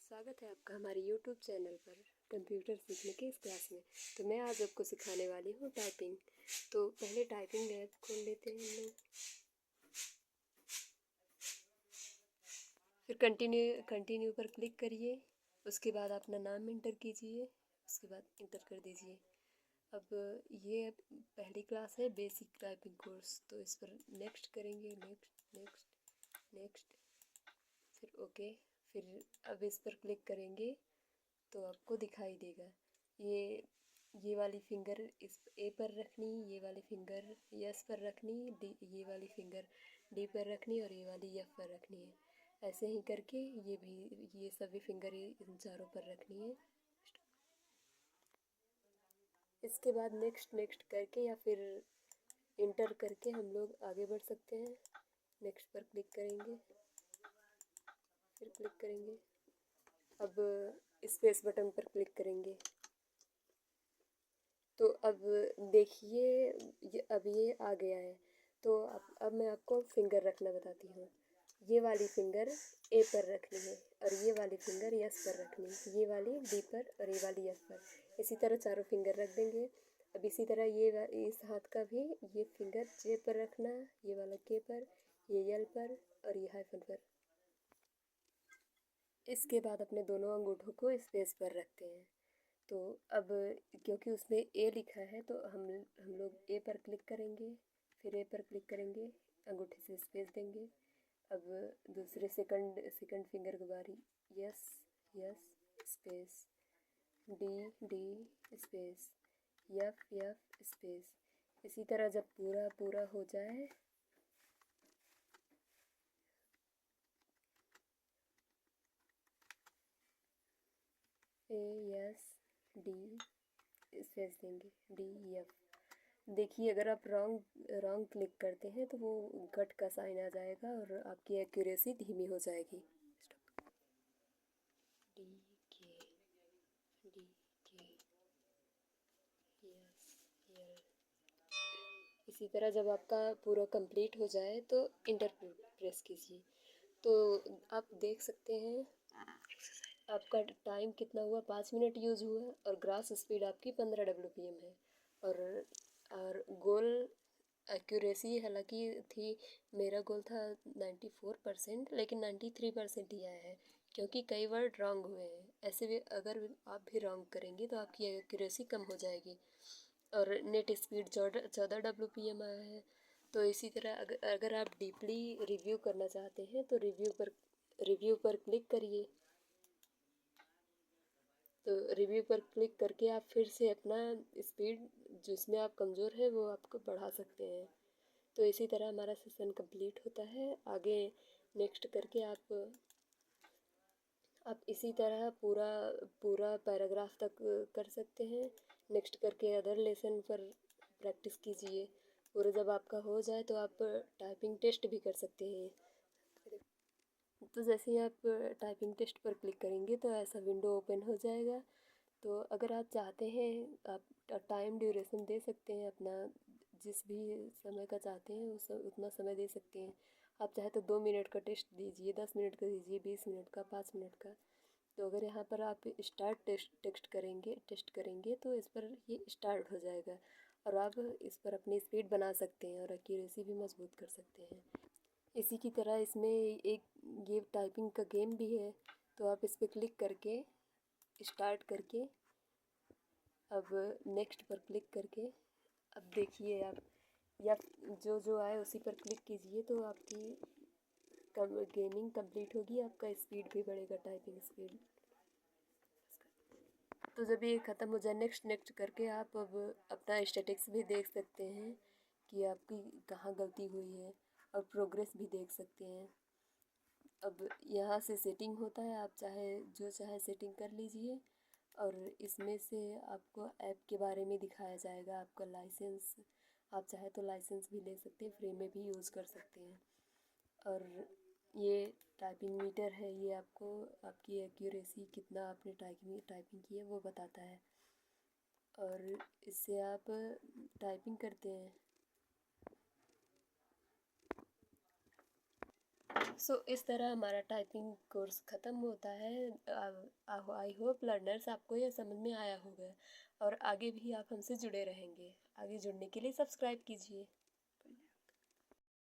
स्वागत है आपका हमारे YouTube चैनल पर कंप्यूटर सीखने के इस क्लास में। तो मैं आज आपको सिखाने वाली हूँ टाइपिंग। तो पहले टाइपिंग ऐप खोल लेते हैं हम लोग, फिर कंटिन्यू पर क्लिक करिए। उसके बाद अपना नाम इंटर कीजिए, उसके बाद इंटर कर दीजिए। अब ये पहली क्लास है बेसिक टाइपिंग कोर्स, तो इस पर नेक्स्ट करेंगे, नेक्स्ट नेक्स्ट नेक्स्ट, फिर ओके। फिर अब इस पर क्लिक करेंगे तो आपको दिखाई देगा ये वाली फिंगर इस ए पर रखनी, ये वाली फिंगर यस पर रखनी, डी ये वाली फिंगर डी पर रखनी और ये वाली एफ पर रखनी है। ऐसे ही करके ये सभी फिंगर इन चारों पर रखनी है। इसके बाद नेक्स्ट नेक्स्ट करके या फिर इंटर करके हम लोग आगे बढ़ सकते हैं। नेक्स्ट पर क्लिक करेंगे, फिर क्लिक करेंगे। अब स्पेस बटन पर क्लिक करेंगे तो अब देखिए अब ये आ गया है। तो अब मैं आपको फिंगर रखना बताती हूँ। ये वाली फिंगर ए पर रखनी है और ये वाली फिंगर यस पर रखनी है, ये वाली डी पर और ये वाली एफ पर। इसी तरह चारों फिंगर रख देंगे। अब इसी तरह इस हाथ का भी ये फिंगर जे पर रखना, ये वाला के पर, ये यल पर और ये हाइफन पर। इसके बाद अपने दोनों अंगूठों को स्पेस पर रखते हैं। तो अब क्योंकि उसमें ए लिखा है तो हम लोग ए पर क्लिक करेंगे, फिर ए पर क्लिक करेंगे, अंगूठे से स्पेस देंगे। अब दूसरे सेकंड फिंगर की बारी, yes yes space, D D space, F F space. इसी तरह जब पूरा पूरा हो जाए ए यस डी स्पेस देंगे, डी एफ। देखिए अगर आप रॉन्ग क्लिक करते हैं तो वो गट का साइन आ जाएगा और आपकी एक्यूरेसी धीमी हो जाएगी। डी के यस यल। इसी तरह जब आपका पूरा कंप्लीट हो जाए तो इंटर प्रेस कीजिए। तो आप देख सकते हैं आपका टाइम कितना हुआ, 5 मिनट यूज़ हुआ और ग्रास स्पीड आपकी 15 WPM है। और गोल एक्यूरेसी हालांकि थी, मेरा गोल था 94%, लेकिन 93% ही आया है क्योंकि कई वर्ड रॉन्ग हुए हैं। ऐसे भी अगर आप भी रॉन्ग करेंगे तो आपकी एक्यूरेसी कम हो जाएगी। और नेट स्पीड 14 WPM आया है। तो इसी तरह अगर आप डीपली रिव्यू करना चाहते हैं तो रिव्यू पर क्लिक करिए। तो रिव्यू पर क्लिक करके आप फिर से अपना स्पीड जिसमें आप कमज़ोर है वो आपको बढ़ा सकते हैं। तो इसी तरह हमारा सेशन कंप्लीट होता है। आगे नेक्स्ट करके आप इसी तरह पूरा पैराग्राफ तक कर सकते हैं। नेक्स्ट करके अदर लेसन पर प्रैक्टिस कीजिए। और जब आपका हो जाए तो आप टाइपिंग टेस्ट भी कर सकते हैं। तो जैसे ही आप टाइपिंग टेस्ट पर क्लिक करेंगे तो ऐसा विंडो ओपन हो जाएगा। तो अगर आप चाहते हैं आप टाइम ड्यूरेशन दे सकते हैं अपना, जिस भी समय का चाहते हैं उतना समय दे सकते हैं। आप चाहे तो 2 मिनट का टेस्ट दीजिए, 10 मिनट का दीजिए, 20 मिनट का, 5 मिनट का। तो अगर यहाँ पर आप स्टार्ट टेस्ट करेंगे तो इस पर ये स्टार्ट हो जाएगा और आप इस पर अपनी स्पीड बना सकते हैं और एक्यूरेसी भी मजबूत कर सकते हैं। इसी की तरह इसमें एक ये टाइपिंग का गेम भी है। तो आप इस पर क्लिक करके स्टार्ट करके अब नेक्स्ट पर क्लिक करके अब देखिए आप या जो आए उसी पर क्लिक कीजिए तो आपकी गेमिंग कंप्लीट होगी, आपका स्पीड भी बढ़ेगा, टाइपिंग स्पीड। तो जब ये ख़त्म हो जाए नेक्स्ट नेक्स्ट करके आप अब अपना स्टैटिक्स भी देख सकते हैं कि आपकी कहाँ गलती हुई है और प्रोग्रेस भी देख सकते हैं। अब यहाँ से सेटिंग होता है, आप चाहे सेटिंग कर लीजिए। और इसमें से आपको ऐप के बारे में दिखाया जाएगा, आपका लाइसेंस, आप चाहे तो लाइसेंस भी ले सकते हैं, फ्री में भी यूज़ कर सकते हैं। और ये टाइपिंग मीटर है, ये आपको आपकी एक्यूरेसी कितना आपने टाइपिंग की है वो बताता है। और इससे आप टाइपिंग करते हैं। सो इस तरह हमारा टाइपिंग कोर्स ख़त्म होता है। आई होप लर्नर्स आपको ये समझ में आया होगा और आगे भी आप हमसे जुड़े रहेंगे। आगे जुड़ने के लिए सब्सक्राइब कीजिए।